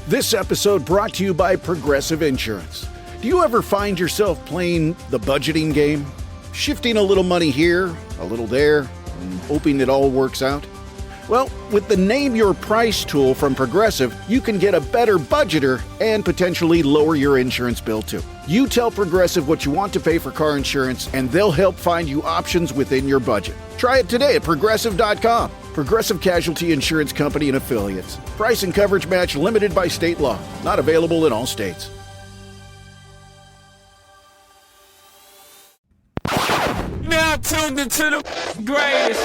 This episode brought to you by Progressive Insurance. Do you ever find yourself playing the budgeting game? Shifting a little money here, a little there, and hoping it all works out? Well, with the Name Your Price tool from Progressive, you can get a better budgeter and potentially lower your insurance bill too. You tell Progressive what you want to pay for car insurance, and they'll help find you options within your budget. Try it today at Progressive.com. Progressive Casualty Insurance Company and Affiliates. Price and coverage match limited by state law. Not available in all states. Now tuned into the greatest.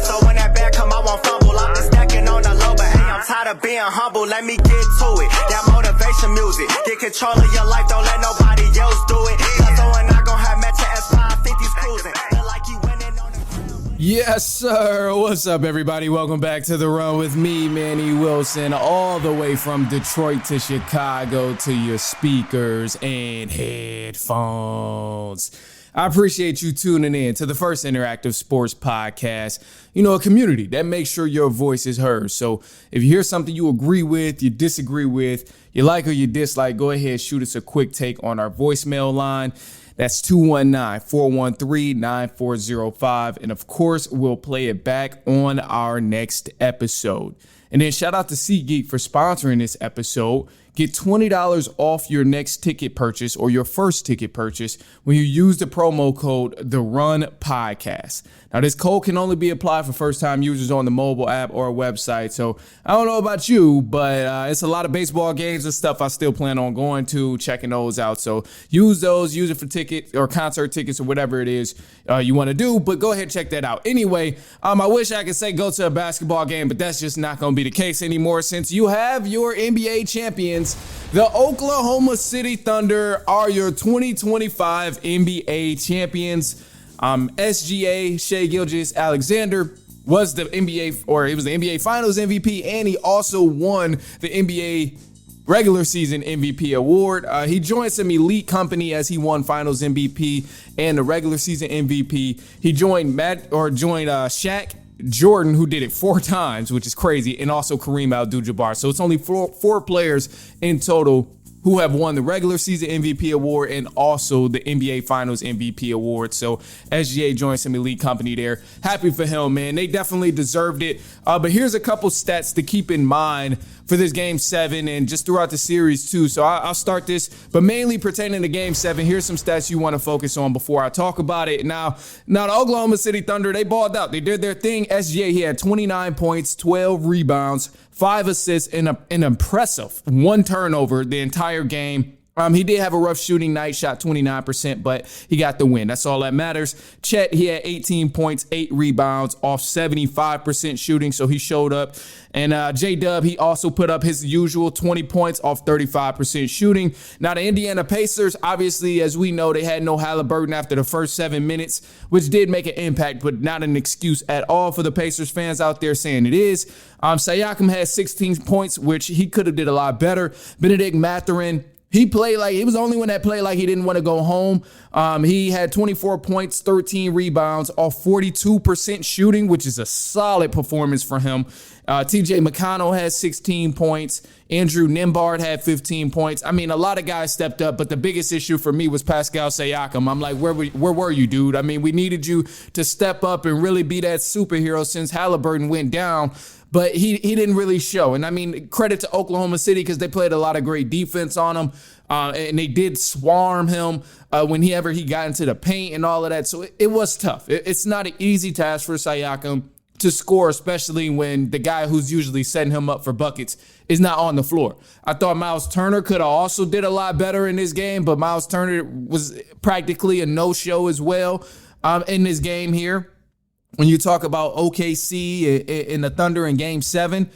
So when that bag come, I won't fumble. I'm just stacking on the low, but hey, I'm tired of being humble. Let me get to it. That motivation music. Get control of your life, don't let nobody else do it. Cause we're not gonna have Metro S550s cruising. Feel like you winning on the ground. Yes, sir. What's up, everybody? Welcome back to The Run with me, Manny Wilson, all the way from Detroit to Chicago to your speakers and headphones. I appreciate you tuning in to the first interactive sports podcast, a community that makes sure your voice is heard. So if you hear something you agree with, you disagree with, you like or you dislike, go ahead, shoot us a quick take on our voicemail line. That's 219-413-9405. And of course, we'll play it back on our next episode. And then shout out to SeatGeek for sponsoring this episode. Get $20 off your next ticket purchase or your first ticket purchase when you use the promo code TheRunPodcast. Now, this code can only be applied for first-time users on the mobile app or website. So I don't know about you, but it's a lot of baseball games and stuff I still plan on going to, checking those out. So use those, use it for tickets or concert tickets or whatever it is you want to do. But go ahead and check that out. Anyway, I wish I could say go to a basketball game, but that's just not going to be the case anymore since you have your NBA champions. The Oklahoma City Thunder are your 2025 NBA champions. SGA, Shai Gilgeous-Alexander, was the NBA Finals MVP, and he also won the NBA regular season MVP award. He joined some elite company as he won Finals MVP and the regular season MVP. He joined Shaq Jordan, who did it 4 times, which is crazy, and also Kareem Abdul-Jabbar. So it's only four players in total who have won the regular season MVP award and also the NBA Finals MVP award. So SGA joined some elite company there. Happy for him, man. They definitely deserved it. But here's a couple stats to keep in mind for this Game 7 and just throughout the series too. So I'll start this, but mainly pertaining to Game 7, here's some stats you want to focus on before I talk about it. Now the Oklahoma City Thunder, they balled out. They did their thing. SGA, he had 29 points, 12 rebounds, 5 assists, and an impressive 1 turnover the entire game. He did have a rough shooting night, shot 29%, but he got the win. That's all that matters. Chet, he had 18 points, 8 rebounds off 75% shooting, so he showed up. And J-Dub, he also put up his usual 20 points off 35% shooting. Now, the Indiana Pacers, obviously, as we know, they had no Halliburton after the first 7 minutes, which did make an impact, but not an excuse at all for the Pacers fans out there saying it is. Siakam had 16 points, which he could have did a lot better. Benedict Mathurin, he was the only one that played like he didn't want to go home. He had 24 points, 13 rebounds off 42% shooting, which is a solid performance for him. TJ McConnell had 16 points. Andrew Nembhard had 15 points. I mean, a lot of guys stepped up, but the biggest issue for me was Pascal Siakam. I'm like, where were you, dude? I mean, we needed you to step up and really be that superhero since Halliburton went down. But he didn't really show. And I mean, credit to Oklahoma City because they played a lot of great defense on him. And they did swarm him whenever he got into the paint and all of that. So it was tough. It's not an easy task for Siakam to score, especially when the guy who's usually setting him up for buckets is not on the floor. I thought Miles Turner could have also did a lot better in this game, but Miles Turner was practically a no-show as well in this game here. When you talk about OKC in the Thunder in Game 7,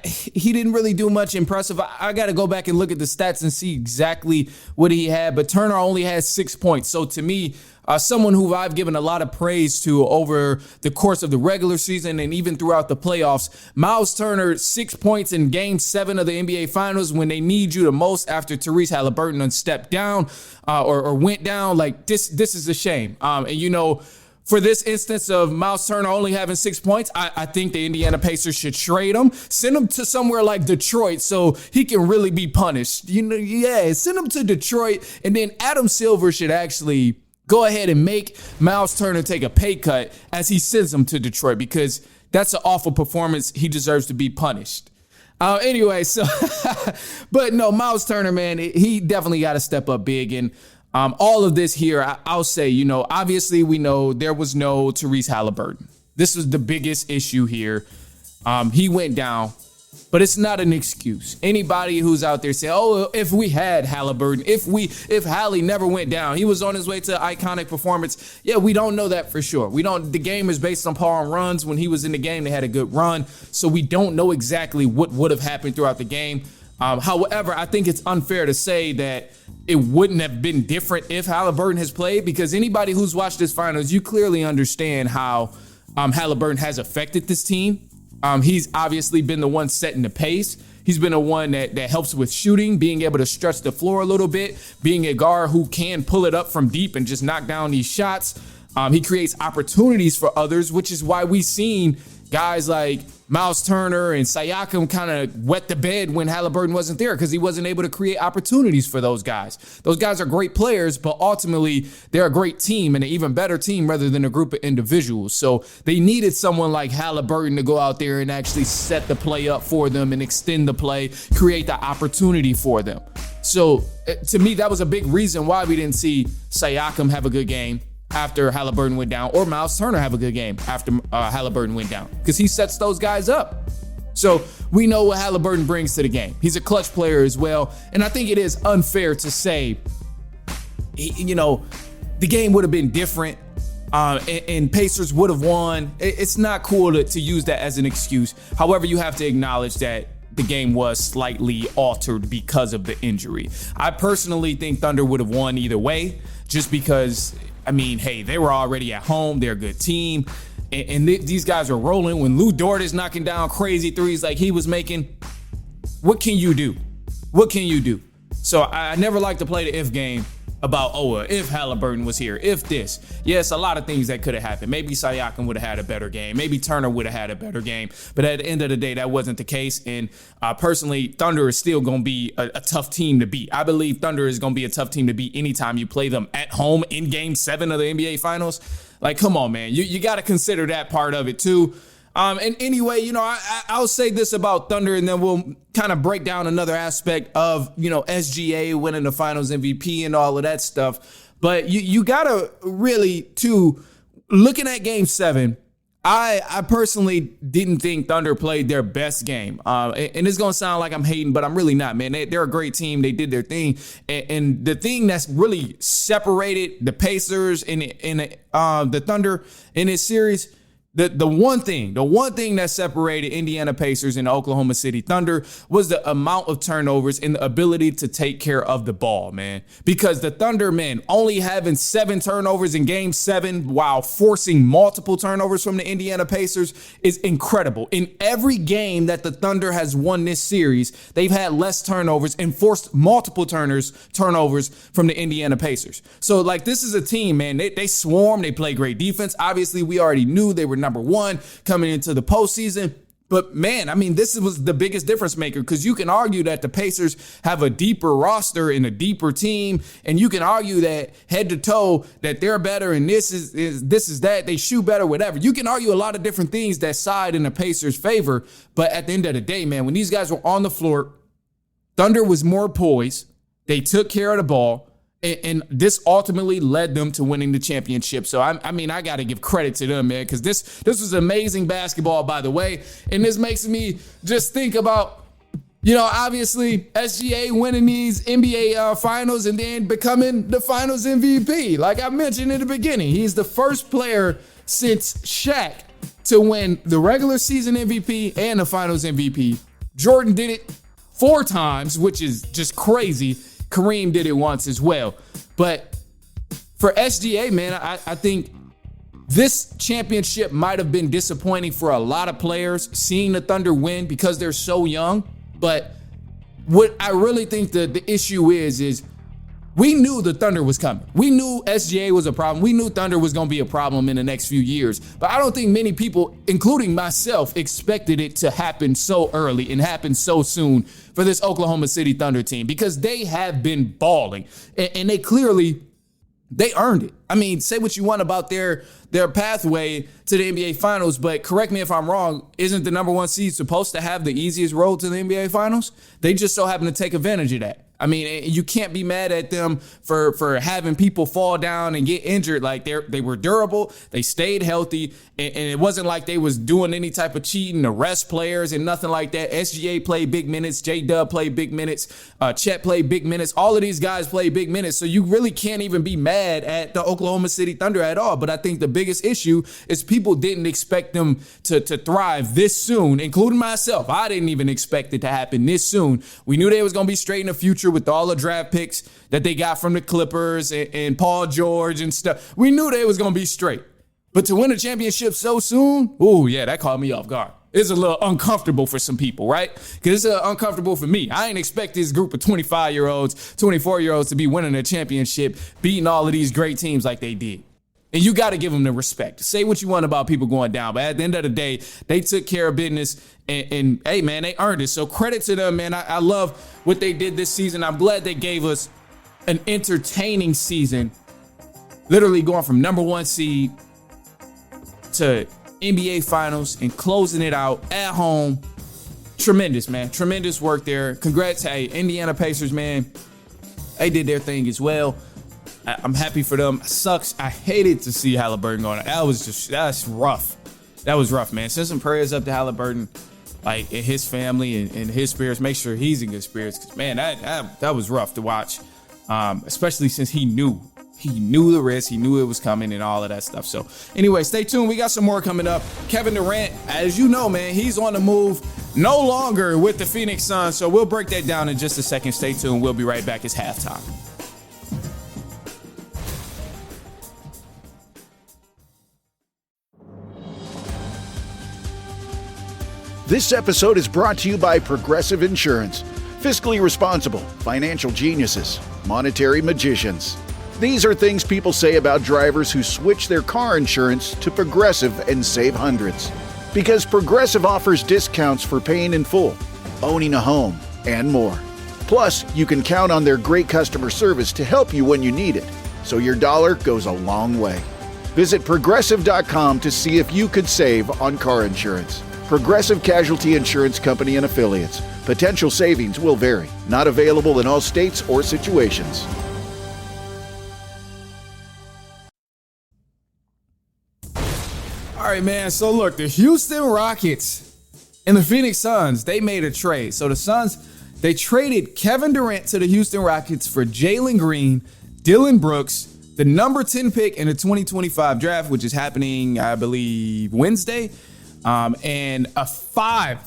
he didn't really do much impressive. I got to go back and look at the stats and see exactly what he had, but Turner only had 6 points. So to me, someone who I've given a lot of praise to over the course of the regular season and even throughout the playoffs, Miles Turner, 6 points in Game 7 of the NBA Finals when they need you the most after Tyrese Halliburton stepped down or went down. Like, this is a shame. And for this instance of Miles Turner only having 6 points, I think the Indiana Pacers should trade him, send him to somewhere like Detroit so he can really be punished. Send him to Detroit, and then Adam Silver should actually go ahead and make Miles Turner take a pay cut as he sends him to Detroit, because that's an awful performance. He deserves to be punished. Anyway, so, but no, Miles Turner, man, he definitely got to step up big. And all of this here, I'll say, obviously we know there was no Tyrese Halliburton. This was the biggest issue here. He went down, but it's not an excuse. Anybody who's out there saying, oh, if we had Halliburton, if Hallie never went down, he was on his way to iconic performance. Yeah, we don't know that for sure. The game is based on power and runs. When he was in the game, they had a good run. So we don't know exactly what would have happened throughout the game. However, I think it's unfair to say that it wouldn't have been different if Halliburton has played, because anybody who's watched this finals, you clearly understand how Halliburton has affected this team. He's obviously been the one setting the pace. He's been the one that helps with shooting, being able to stretch the floor a little bit, being a guard who can pull it up from deep and just knock down these shots. He creates opportunities for others, which is why we've seen guys like Miles Turner and Siakam kind of wet the bed when Halliburton wasn't there, because he wasn't able to create opportunities for those guys. Those guys are great players, but ultimately they're a great team, and an even better team rather than a group of individuals. So they needed someone like Halliburton to go out there and actually set the play up for them and extend the play, create the opportunity for them. So to me, that was a big reason why we didn't see Siakam have a good game after Halliburton went down, or Miles Turner have a good game after Halliburton went down, because he sets those guys up. So we know what Halliburton brings to the game. He's a clutch player as well. And I think it is unfair to say, the game would have been different and Pacers would have won. It's not cool to use that as an excuse. However, you have to acknowledge that the game was slightly altered because of the injury. I personally think Thunder would have won either way, just because, they were already at home. They're a good team. And these guys are rolling. When Lou Dort is knocking down crazy threes like he was making, what can you do? So I never like to play the if game about, if Halliburton was here, if this. Yes, a lot of things that could have happened. Maybe Siakam would have had a better game. Maybe Turner would have had a better game. But at the end of the day, that wasn't the case. And personally, Thunder is still going to be a tough team to beat. I believe Thunder is going to be a tough team to beat anytime you play them at home in Game 7 of the NBA Finals. Like, come on, man. You got to consider that part of it, too. And anyway, I'll say this about Thunder, and then we'll kind of break down another aspect of, SGA winning the Finals MVP and all of that stuff. But you got to really, too, looking at Game 7, I personally didn't think Thunder played their best game. And it's going to sound like I'm hating, but I'm really not, man. They're a great team. They did their thing. And the thing that's really separated the Pacers and the Thunder in this series, The one thing that separated Indiana Pacers and Oklahoma City Thunder was the amount of turnovers and the ability to take care of the ball, man. Because the Thunder, man, only having 7 turnovers in Game 7 while forcing multiple turnovers from the Indiana Pacers is incredible. In every game that the Thunder has won this series, they've had less turnovers and forced multiple turnovers from the Indiana Pacers. So, this is a team, man. They swarm. They play great defense. Obviously, we already knew they were number one coming into the postseason. But man, this was the biggest difference maker, because you can argue that the Pacers have a deeper roster and a deeper team. And you can argue that head to toe that they're better and this is that, they shoot better, whatever. You can argue a lot of different things that side in the Pacers' favor. But at the end of the day, man, when these guys were on the floor, Thunder was more poised. They took care of the ball. And this ultimately led them to winning the championship. So, I got to give credit to them, man, because this was amazing basketball, by the way. And this makes me just think about, obviously SGA winning these NBA finals and then becoming the finals MVP. Like I mentioned in the beginning, he's the first player since Shaq to win the regular season MVP and the finals MVP. Jordan did it 4 times, which is just crazy. Kareem did it once as well. But for SGA, man, I think this championship might have been disappointing for a lot of players, seeing the Thunder win because they're so young. But what I really think the issue is We knew the Thunder was coming. We knew SGA was a problem. We knew Thunder was going to be a problem in the next few years. But I don't think many people, including myself, expected it to happen so early and happen so soon for this Oklahoma City Thunder team, because they have been balling and they clearly, they earned it. I mean, say what you want about their pathway to the NBA Finals, but correct me if I'm wrong, isn't the number one seed supposed to have the easiest road to the NBA Finals? They just so happen to take advantage of that. I mean, you can't be mad at them for having people fall down and get injured. Like they were durable, they stayed healthy, and it wasn't like they was doing any type of cheating to rest players and nothing like that. SGA played big minutes, J-Dub played big minutes, Chet played big minutes. All of these guys played big minutes, so you really can't even be mad at the Oklahoma City Thunder at all. But I think the biggest issue is people didn't expect them to thrive this soon, including myself. I didn't even expect it to happen this soon. We knew they was going to be straight in the future with all the draft picks that they got from the Clippers and Paul George and stuff. We knew they was going to be straight. But to win a championship so soon, ooh, yeah, that caught me off guard. It's a little uncomfortable for some people, right? Because it's uncomfortable for me. I ain't expect this group of 25-year-olds, 24-year-olds to be winning a championship, beating all of these great teams like they did. And you got to give them the respect. Say what you want about people going down, but at the end of the day, they took care of business, and hey, man, they earned it. So credit to them, man. I love what they did this season. I'm glad they gave us an entertaining season, literally going from number one seed to NBA Finals and closing it out at home. Tremendous, man. Tremendous work there. Congrats, hey, Indiana Pacers, man. They did their thing as well. I'm happy for them. Sucks. I hated to see Halliburton going. That's rough. That was rough, man. Send some prayers up to Halliburton, like, and his family and his spirits. Make sure he's in good spirits, because, man, that was rough to watch, especially since he knew the risk. He knew it was coming and all of that stuff. So anyway, stay tuned. We got some more coming up. Kevin Durant, as you know, man, he's on the move, no longer with the Phoenix Suns. So we'll break that down in just a second. Stay tuned. We'll be right back. It's halftime. This episode is brought to you by Progressive Insurance. Fiscally responsible, financial geniuses, monetary magicians. These are things people say about drivers who switch their car insurance to Progressive and save hundreds. Because Progressive offers discounts for paying in full, owning a home, and more. Plus, you can count on their great customer service to help you when you need it, so your dollar goes a long way. Visit Progressive.com to see if you could save on car insurance. Progressive Casualty Insurance Company and Affiliates. Potential savings will vary. Not available in all states or situations. All right, man. So look, the Houston Rockets and the Phoenix Suns, they made a trade. So the Suns, they traded Kevin Durant to the Houston Rockets for Jalen Green, Dylan Brooks, the number 10 pick in the 2025 draft, which is happening, I believe, Wednesday. And a five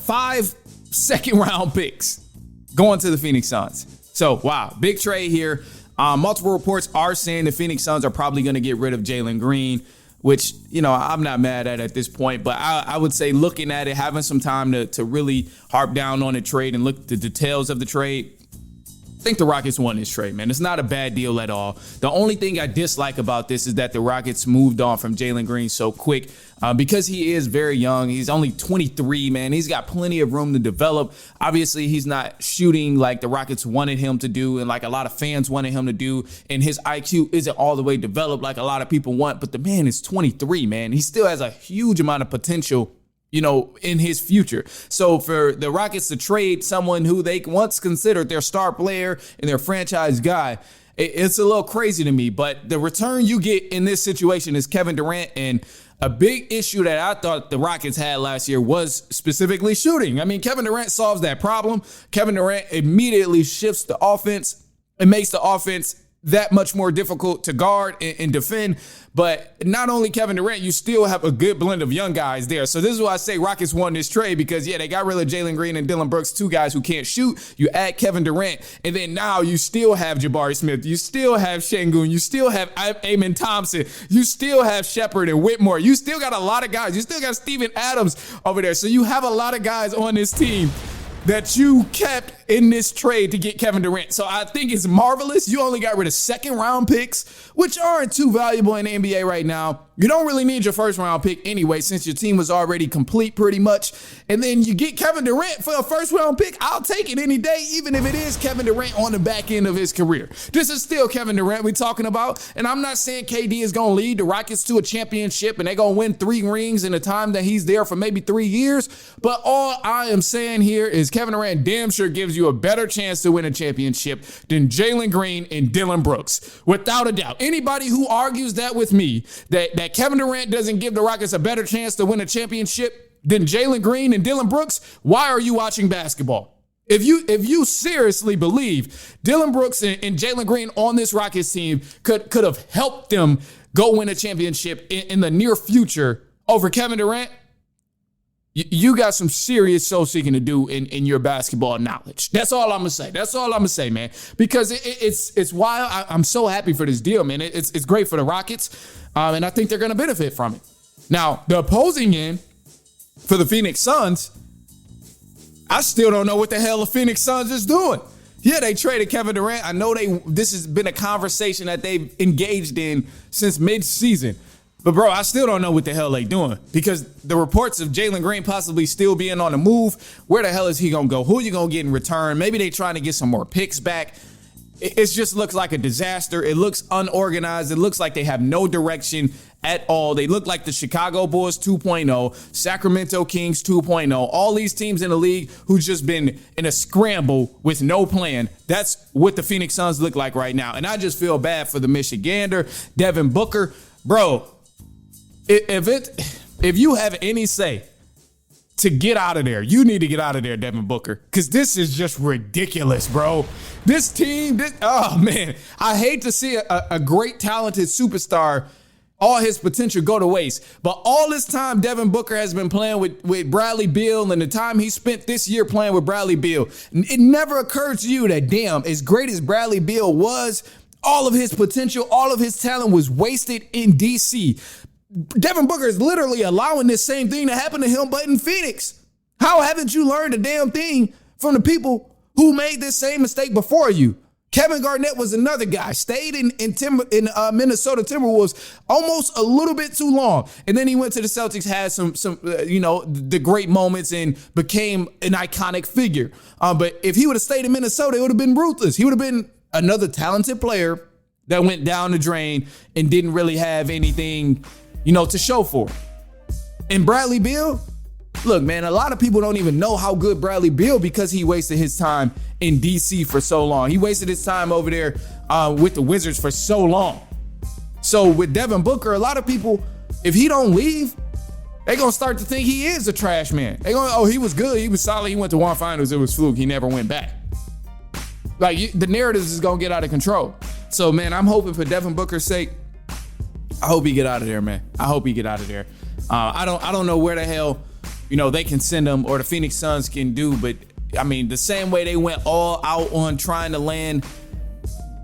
second round picks going to the Phoenix Suns. So, wow, big trade here. Multiple reports are saying the Phoenix Suns are probably going to get rid of Jalen Green, which, you know, I'm not mad at this point. But I would say looking at it, having some time to really harp down on the trade and look at the details of the trade, I think the Rockets won this trade, man. It's not a bad deal at all. The only thing I dislike about this is that the Rockets moved on from Jalen Green so quick because he is very young. He's only 23, man. He's got plenty of room to develop. Obviously, he's not shooting like the Rockets wanted him to do and like a lot of fans wanted him to do. And his IQ isn't all the way developed like a lot of people want. But the man is 23, man. He still has a huge amount of potential, you know, in his future. So for the Rockets to trade someone who they once considered their star player and their franchise guy, it's a little crazy to me. But the return you get in this situation is Kevin Durant. And a big issue that I thought the Rockets had last year was specifically shooting. I mean, Kevin Durant solves that problem. Kevin Durant immediately shifts the offense and makes the offense that much more difficult to guard and defend. But not only Kevin Durant, you still have a good blend of young guys there. So this is why I say Rockets won this trade, because, yeah, they got rid of Jalen Green and Dylan Brooks, two guys who can't shoot. You add Kevin Durant, and then now you still have Jabari Smith. You still have Şengün. You still have Amen Thompson. You still have Shepard and Whitmore. You still got a lot of guys. You still got Steven Adams over there. So you have a lot of guys on this team that you kept in this trade to get Kevin Durant. So I think it's marvelous. You only got rid of second-round picks, which aren't too valuable in the NBA right now. You don't really need your first-round pick anyway, since your team was already complete pretty much. And then you get Kevin Durant for a first-round pick. I'll take it any day, even if it is Kevin Durant on the back end of his career. This is still Kevin Durant we're talking about. And I'm not saying KD is going to lead the Rockets to a championship and they're going to win 3 rings in the time that he's there for maybe 3 years. But all I am saying here is Kevin Durant damn sure gives you a better chance to win a championship than Jalen Green and Dillon Brooks. Without a doubt. Anybody who argues that with me, that Kevin Durant doesn't give the Rockets a better chance to win a championship than Jalen Green and Dillon Brooks, why are you watching basketball? If you seriously believe Dillon Brooks and Jalen Green on this Rockets team could have helped them go win a championship in the near future over Kevin Durant, you got some serious soul seeking to do in your basketball knowledge. That's all I'm gonna say. That's all I'm gonna say, man. Because it's why I'm so happy for this deal, man. It's great for the Rockets, and I think they're gonna benefit from it. Now, the opposing end for the Phoenix Suns, I still don't know what the hell the Phoenix Suns is doing. Yeah, they traded Kevin Durant. I know this has been a conversation that they've engaged in since mid-season. But, bro, I still don't know what the hell they doing because the reports of Jalen Green possibly still being on the move, where the hell is he going to go? Who are you going to get in return? Maybe they trying to get some more picks back. It just looks like a disaster. It looks unorganized. It looks like they have no direction at all. They look like the Chicago Bulls 2.0, Sacramento Kings 2.0, all these teams in the league who've just been in a scramble with no plan. That's what the Phoenix Suns look like right now. And I just feel bad for the Michigander, Devin Booker. Bro, if you have any say to get out of there, you need to get out of there, Devin Booker, because this is just ridiculous, bro. This team, oh, man, I hate to see a great, talented superstar, all his potential go to waste. But all this time Devin Booker has been playing with Bradley Beal and the time he spent this year playing with Bradley Beal, it never occurred to you that, damn, as great as Bradley Beal was, all of his potential, all of his talent was wasted in D.C. Devin Booker is literally allowing this same thing to happen to him, but in Phoenix. How haven't you learned a damn thing from the people who made this same mistake before you? Kevin Garnett was another guy, stayed in Minnesota Timberwolves almost a little bit too long. And then he went to the Celtics, had some the great moments and became an iconic figure. But if he would have stayed in Minnesota, it would have been ruthless. He would have been another talented player that went down the drain and didn't really have anything to show for. And Bradley Beal, look, man, a lot of people don't even know how good Bradley Beal because he wasted his time in D.C. for so long. He wasted his time over there with the Wizards for so long. So with Devin Booker, a lot of people, if he don't leave, they're going to start to think he is a trash man. They're going, oh, he was good. He was solid. He went to one finals. It was fluke. He never went back. Like, the narratives is going to get out of control. So, man, I'm hoping for Devin Booker's sake, I hope he get out of there, man. I hope he get out of there. I don't know where the hell, they can send him or the Phoenix Suns can do, but I mean, the same way they went all out on trying to land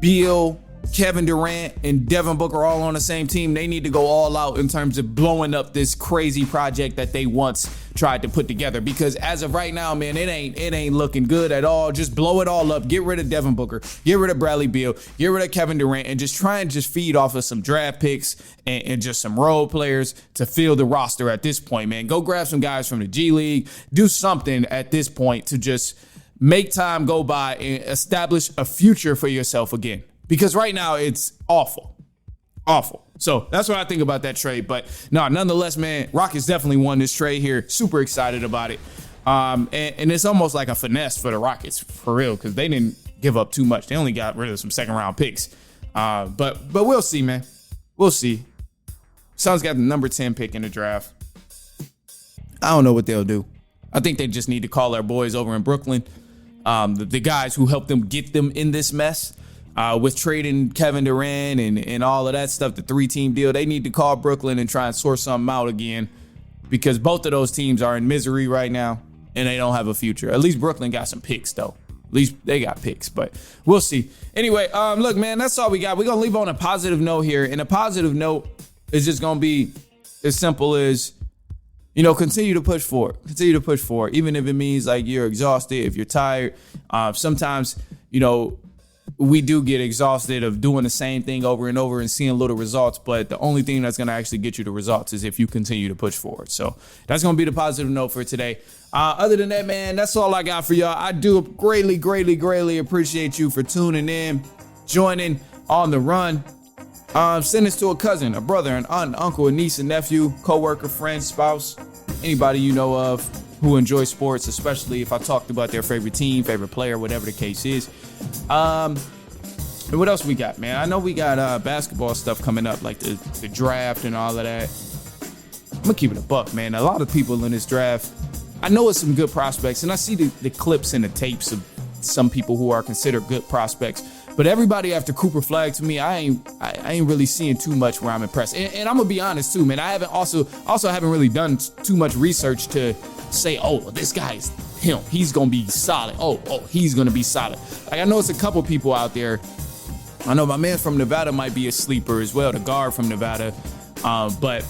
Beal, Kevin Durant, and Devin Booker all on the same team, they need to go all out in terms of blowing up this crazy project that they once tried to put together. Because as of right now, man, it ain't looking good at all. Just blow it all up. Get rid of Devin Booker. Get rid of Bradley Beal. Get rid of Kevin Durant, and just try and just feed off of some draft picks and just some role players to fill the roster at this point, man. Go grab some guys from the G League. Do something at this point to just make time go by and establish a future for yourself again. Because right now it's awful. Awful. So that's what I think about that trade. But no, nonetheless, man, Rockets definitely won this trade here. Super excited about it. And it's almost like a finesse for the Rockets, for real, because they didn't give up too much. They only got rid of some second round picks. But we'll see, man. We'll see. Suns got the number 10 pick in the draft. I don't know what they'll do. I think they just need to call their boys over in Brooklyn, the guys who helped them get them in this mess. With trading Kevin Durant and all of that stuff, the 3-team deal, they need to call Brooklyn and try and sort something out again, because both of those teams are in misery right now and they don't have a future. At least Brooklyn got some picks, though. At least they got picks, but we'll see. Anyway, look, man, that's all we got. We're going to leave on a positive note here. And a positive note is just going to be as simple as continue to push forward. Continue to push forward, even if it means like you're exhausted, if you're tired. Sometimes, we do get exhausted of doing the same thing over and over and seeing little results. But the only thing that's going to actually get you the results is if you continue to push forward. So that's going to be the positive note for today. Other than that, man, that's all I got for y'all. I do greatly, greatly, greatly appreciate you for tuning in, joining on the run. Send this to a cousin, a brother, an aunt, uncle, a niece, a nephew, coworker, friend, spouse, anybody you know of who enjoys sports, especially if I talked about their favorite team, favorite player, whatever the case is. And what else we got, man? I know we got basketball stuff coming up, like the draft and all of that. I'm gonna keep it a buck, man. A lot of people in this draft, I know it's some good prospects, and I see the clips and the tapes of some people who are considered good prospects. But everybody after Cooper Flagg, to me, I ain't really seeing too much where I'm impressed. And I'm gonna be honest too, man. I haven't haven't really done too much research to say, oh, this guy's him. He's gonna be solid. Oh, he's gonna be solid. Like, I know it's a couple people out there. I know my man from Nevada might be a sleeper as well, the guard from Nevada. But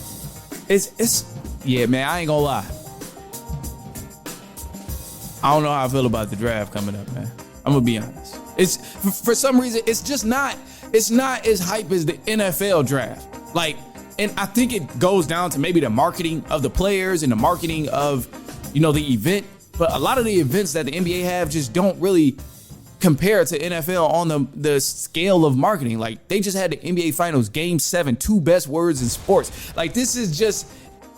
yeah, man. I ain't gonna lie. I don't know how I feel about the draft coming up, man. I'm gonna be honest. It's for some reason it's not as hype as the NFL draft. Like, and I think it goes down to maybe the marketing of the players and the marketing of, the event. But a lot of the events that the NBA have just don't really compare to NFL on the scale of marketing. Like, they just had the NBA Finals Game 7, 2 best words in sports. Like, this is just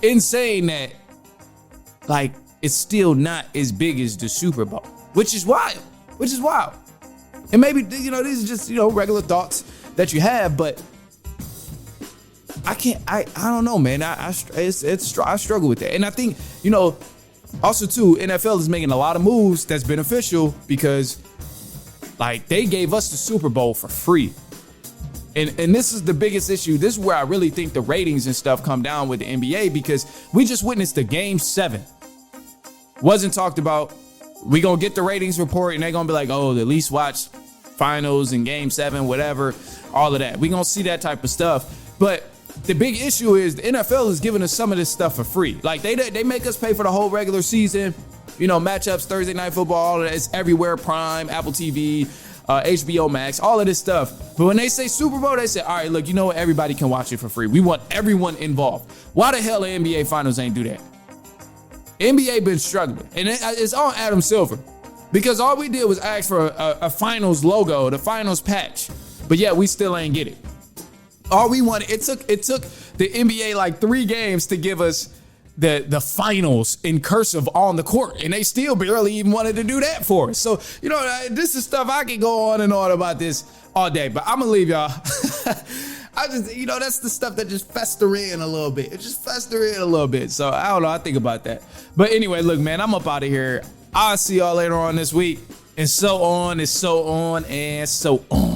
insane that, like, it's still not as big as the Super Bowl, which is wild. And maybe, these are just, regular thoughts that you have, but I don't know, man. I struggle with that. And I think, also too, NFL is making a lot of moves that's beneficial because, like, they gave us the Super Bowl for free. And this is the biggest issue. This is where I really think the ratings and stuff come down with the NBA, because we just witnessed the Game 7. Wasn't talked about. We gonna get the ratings report and they're gonna be like, oh, the least watched finals and Game 7, whatever, all of that. We gonna see that type of stuff. But the big issue is the NFL is giving us some of this stuff for free. Like, they make us pay for the whole regular season, matchups, Thursday Night Football, all of that. It's everywhere, Prime, Apple TV, HBO Max, all of this stuff. But when they say Super Bowl, they say, all right, look, everybody can watch it for free. We want everyone involved. Why the hell the NBA Finals ain't do that? NBA been struggling, and it's on Adam Silver, because all we did was ask for a finals logo, the finals patch, but yeah, we still ain't get it. All we wanted, it took the NBA like 3 games to give us the finals in cursive on the court, and they still barely even wanted to do that for us. So, this is stuff I can go on and on about this all day, but I'm gonna leave y'all. I just, that's the stuff that just fester in a little bit. It just fester in a little bit. So I don't know. I think about that. But anyway, look, man, I'm up out of here. I'll see y'all later on this week. And so on, and so on, and so on.